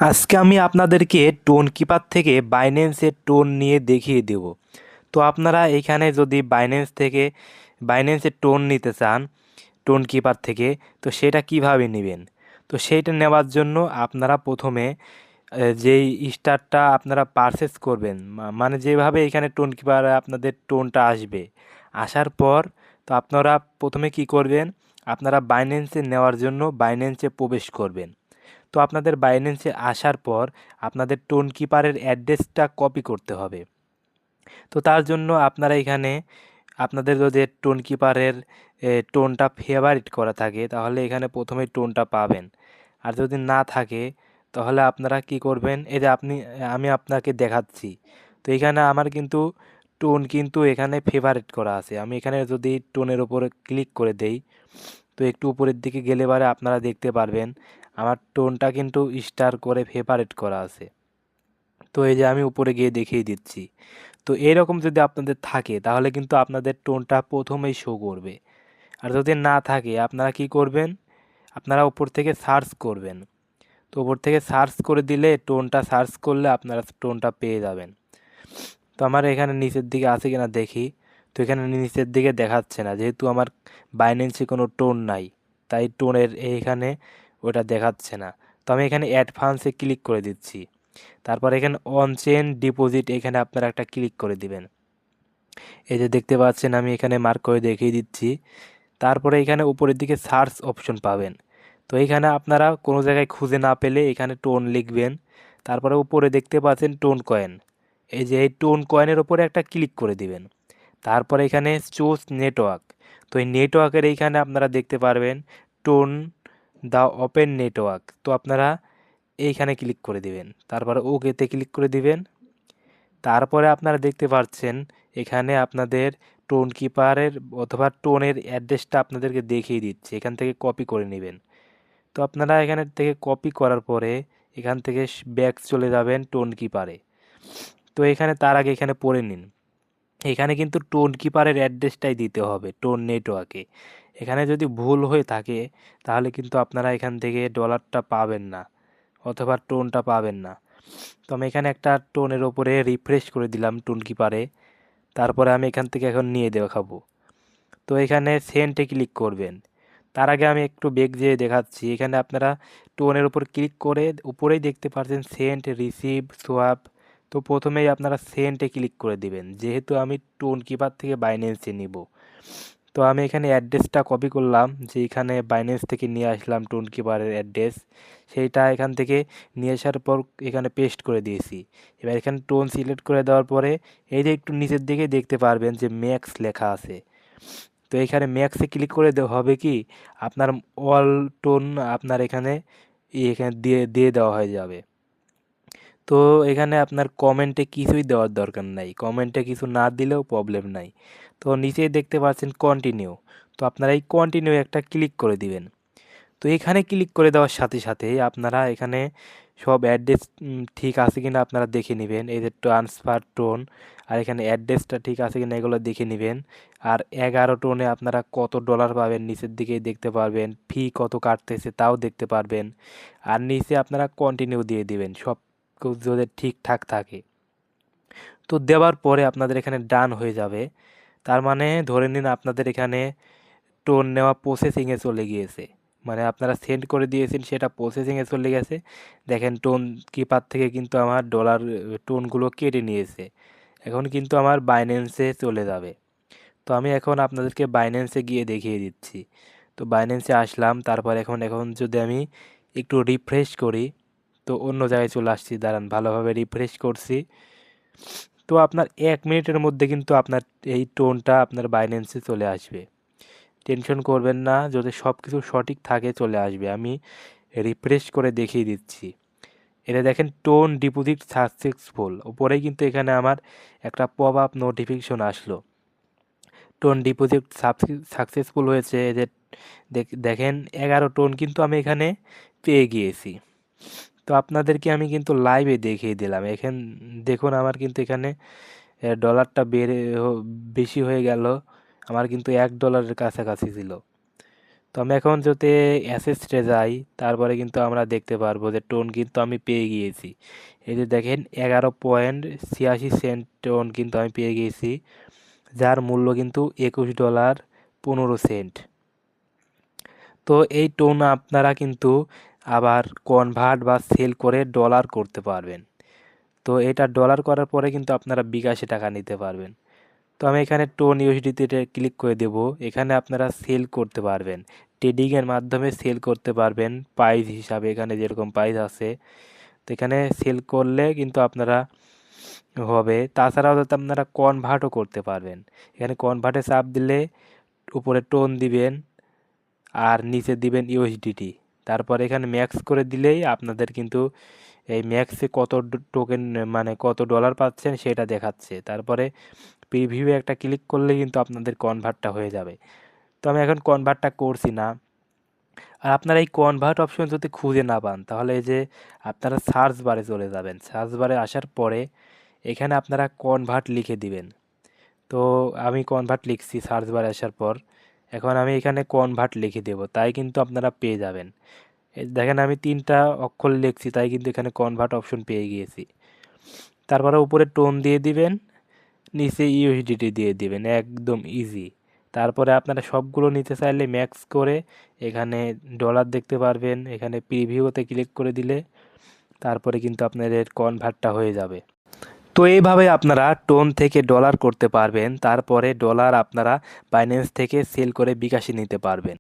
আজকে আমি আপনাদেরকে টোন কিপার থেকে বাইন্যান্সের টোন নিয়ে দেখিয়ে দেব। তো আপনারা এখানে যদি বাইন্যান্সের টোন নিতে চান টোন কিপার থেকে, তো সেটা কিভাবে নেবেন? তো সেইটা নেওয়ার জন্য আপনারা প্রথমে যেই স্টারটা আপনারা পারচেস করবেন, মানে যেভাবে এখানে টোন কিপারে আপনাদের টোনটা আসবে, আসার পর তো আপনারা প্রথমে কি করবেন, আপনারা বাইন্যান্সে নেওয়ার জন্য বাইন্যান্সে প্রবেশ করবেন। তো আপনাদের বাইন্যান্সে আসার পর আপনাদের টোন কিপারের অ্যাড্রেসটা কপি করতে হবে। তো তার জন্য আপনারা এখানে আপনাদের যদি টোন কিপারের টোনটা ফেভারিট করা থাকে তাহলে এখানে প্রথমে টোনটা পাবেন। আর যদি না থাকে তাহলে আপনারা কি করবেন, এই যে আমি আপনাকে দেখাচ্ছি। তো এখানে আমার কিন্তু টোন কিন্তু এখানে ফেভারিট করা আছে। আমি এখানে যদি টোনের উপরে ক্লিক করে দেই, তো একটু উপরের দিকে গেলে পরে আপনারা দেখতে পারবেন আমার টোনটা কিন্তু স্টার করে ফেভারিট করা আছে। তো এই যে আমি উপরে গিয়ে দেখিয়ে দিচ্ছি। তো এরকম যদি আপনাদের থাকে তাহলে কিন্তু আপনাদের টোনটা প্রথমেই শো করবে। আর যদি না থাকে আপনারা কি করবেন, আপনারা উপর থেকে সার্চ করবেন। তো উপর থেকে সার্চ করে দিলে টোনটা সার্চ করলে আপনারা টোনটা পেয়ে যাবেন। তো আমার এখানে নিচের দিকে আছে কিনা দেখি। তো এখানে নিচের দিকে দেখাচ্ছে না, যেহেতু আমার বাইন্যান্সে কোনো টোন নাই, তাই টোনের এইখানে ওটা দেখাচ্ছে না। তো আমি এখানে অ্যাডভান্সে ক্লিক করে দিচ্ছি। তারপর এখানে অন চেইন ডিপোজিট এখানে আপনারা একটা ক্লিক করে দিবেন। এই যে দেখতে পাচ্ছেন আমি এখানে মার্ক করে দেখিয়ে দিচ্ছি। তারপরে এখানে উপরের দিকে সার্চ অপশন পাবেন। তো এখানে আপনারা কোনো জায়গায় খুঁজে না পেলে এখানে টোন লিখবেন। তারপরে উপরে দেখতে পাচ্ছেন টোন কয়েন। এই যে এই টোন কয়েনের উপরে একটা ক্লিক করে দিবেন। তারপরে এখানে চুজ নেটওয়ার্ক। তো এই নেটওয়ার্কের এইখানে আপনারা দেখতে পারবেন টোন দ্য ওপেন নেটওয়ার্ক। তো আপনারা এইখানে ক্লিক করে দিবেন। তারপরে ওকেতে ক্লিক করে দিবেন। তারপরে আপনারা দেখতে পাচ্ছেন এখানে আপনাদের টোন কিপারের অথবা টোনের অ্যাড্রেসটা আপনাদেরকে দেখিয়ে দিচ্ছে, এখান থেকে কপি করে নেবেন। তো আপনারা এখানে থেকে কপি করার পরে এখান থেকে ব্যাক চলে যাবেন টোন কিপারে। তো এখানে তার আগে এখানে পড়ে নিন, এখানে কিন্তু টোন কিপারের অ্যাড্রেসটাই দিতে হবে টোন নেটওয়ার্কে। এখানে যদি ভুল হয়ে থাকে তাহলে কিন্তু আপনারা এখান থেকে ডলারটা পাবেন না অথবা টোনটা পাবেন না। তো আমি এখানে একটা টোনের ওপরে রিফ্রেশ করে দিলাম টোন কিপারে। তারপরে আমি এখান থেকে এখন নিয়ে দেখাবো। তো এখানে সেন্টে ক্লিক করবেন। তার আগে আমি একটু বেগ যেয়ে দেখাচ্ছি, এখানে আপনারা টোনের উপর ক্লিক করে উপরেই দেখতে পাচ্ছেন সেন্ট রিসিভ সোয়াপ। তো প্রথমেই আপনারা সেন্টে ক্লিক করে দিবেন, যেহেতু আমি টোন কিপার থেকে বাইন্যান্সে নিব। তো আমি এখানে অ্যাড্রেসটা কপি করলাম, যে এখানে বাইন্যান্স থেকে নিয়ে আসলাম টোন কিপারের অ্যাড্রেস, সেইটা এখান থেকে নিয়ে আসার পর এখানে পেস্ট করে দিয়েছি। এবার এখানে টোন সিলেক্ট করে দেওয়ার পরে এই যে একটু নিচের দিকে দেখতে পারবেন যে ম্যাক্স লেখা আছে। তো এখানে ম্যাক্সে ক্লিক করে দেওয়া হবে কি, আপনার অল টোন আপনার এখানে এখানে দিয়ে দিয়ে দেওয়া হয়ে যাবে। তো এখানে আপনার কমেন্টে কিছুই দেওয়ার দরকার নাই, কমেন্টে কিছু না দিলেও প্রবলেম নাই। তো নিচেই দেখতে পাচ্ছেন কন্টিনিউ। তো আপনারা এই কন্টিনিউ একটা ক্লিক করে দিবেন। তো এখানে ক্লিক করে দেওয়ার সাথে সাথেই আপনারা এখানে সব অ্যাড্রেস ঠিক আছে কিনা আপনারা দেখে নেবেন, এই যে ট্রান্সফার টোন আর এখানে অ্যাড্রেসটা ঠিক আছে কিনা এগুলো দেখে নেবেন। আর 11 টোনে আপনারা কত ডলার পাবেন নিচের দিকেই দেখতে পারবেন, ফি কত কাটতেছে তাও দেখতে পারবেন। আর নিচে আপনারা কন্টিনিউ দিয়ে দিবেন সব যদি ঠিকঠাক থাকে। তো দেওয়ার পরে আপনাদের এখানে ডান হয়ে যাবে। তার মানে ধরে নিন আপনাদের এখানে টোন নেওয়া প্রসেসিংয়ে চলে গিয়েছে, মানে আপনারা সেন্ড করে দিয়েছেন সেটা প্রসেসিংয়ে চলে গেছে। দেখেন টোন কিপার থেকে কিন্তু আমার ডলার টোনগুলো কেটে নিয়েছে। এখন কিন্তু আমার বাইন্যান্সে চলে যাবে। তো আমি এখন আপনাদেরকে বাইন্যান্সে গিয়ে দেখিয়ে দিচ্ছি। তো বাইন্যান্সে আসলাম, তারপর এখন এখন যদি আমি একটু রিফ্রেশ করি, তো অন্য জায়গায় চলে আসছি, দাঁড়ান ভালোভাবে রিফ্রেশ করছি। তো আপনার 1 মিনিটের মধ্যে কিন্তু আপনার এই টোনটা আপনার বাইন্যান্সে চলে আসবে। টেনশন করবেন না, যদি সব কিছু সঠিক থাকে চলে আসবে। আমি রিফ্রেশ করে দেখিয়ে দিচ্ছি। এটা দেখেন টোন ডিপোজিট সাকসেসফুল, উপরেই কিন্তু এখানে আমার একটা পপ আপ নোটিফিকেশন আসলো, টোন ডিপোজিট সাকসেসফুল হয়েছে। এই যে দেখেন 11 টোন কিন্তু আমি এখানে পেয়ে গিয়েছি। তো আপনাদেরকে আমি কিন্তু লাইভে দেখিয়ে দিলাম। এখন দেখুন আমার কিন্তু এখানে ডলারটা বেশি হয়ে গেল। আমার কিন্তু $1 কাছাকাছি ছিল। তো আমি এখন যদি অ্যাসেসে যাই, তারপরে কিন্তু আমরা দেখতে পারবো যে টোন কিন্তু আমি পেয়ে গিয়েছি। এই যে দেখেন 11.86 সেন্ট টোন কিন্তু আমি পেয়ে গিয়েছি, যার মূল্য কিন্তু $21.15। তো এই টোন আপনারা কিন্তু আবার কনভার্ট বা সেল করে ডলার করতে পারবেন। তো এটা ডলার করার পরে কিন্তু আপনারা বিকাশে টাকা নিতে পারবেন। তো আমি এখানে টোন ইউএসডিতে ক্লিক করে দেব। এখানে আপনারা সেল করতে পারবেন, ট্রেডিংয়ের মাধ্যমে সেল করতে পারবেন প্রাইস হিসাবে, এখানে যেরকম প্রাইস আছে। তো এখানে সেল করলে কিন্তু আপনারা হবে। তাছাড়াও যাতে আপনারা কনভার্টও করতে পারবেন। এখানে কনভার্টে চাপ দিলে উপরে টোন দিবেন আর নিচে দিবেন ইউএসডিটি। তারপর এখানে ম্যাক্স করে দিলেই আপনাদের কিন্তু এই ম্যাক্সে কত টোকেন মানে কত ডলার পাচ্ছেন সেটা দেখাচ্ছে। তারপরে প্রিভিউ একটা ক্লিক করলে কিন্তু আপনাদের কনভার্টটা হয়ে যাবে। তো আমি এখন কনভার্টটা করছি না। আর আপনারা এই কনভার্ট অপশন যদি খুঁজে না পান, তাহলে এই যে আপনারা সার্চ বারে চলে যাবেন। সার্চ বারে আসার পরে এখানে আপনারা কনভার্ট লিখে দিবেন। তো আমি কনভার্ট লিখছি সার্চ বারে আসার পর। এখন আমি এখানে কনভার্ট লিখে দেব, তাই কিন্তু আপনারা পেয়ে যাবেন। এই দেখেন আমি 3টা অক্ষর লিখছি, তাই কিন্তু এখানে কনভার্ট অপশন পেয়ে গিয়েছি। তারপরে উপরে টোন দিয়ে দিবেন, নিচে ইউএসডিটি দিয়ে দিবেন, একদম ইজি। তারপরে আপনারা সবগুলো নিতে চাইলে ম্যাক্স করে এখানে ডলার দেখতে পারবেন। এখানে প্রিভিউতে ক্লিক করে দিলে তারপরে কিন্তু আপনাদের কনভার্টটা হয়ে যাবে। তো এইভাবে আপনারা টোন থেকে ডলার করতে পারবেন। তারপরে ডলার আপনারা বাইন্যান্স থেকে সেল করে বিকাশে নিতে পারবেন।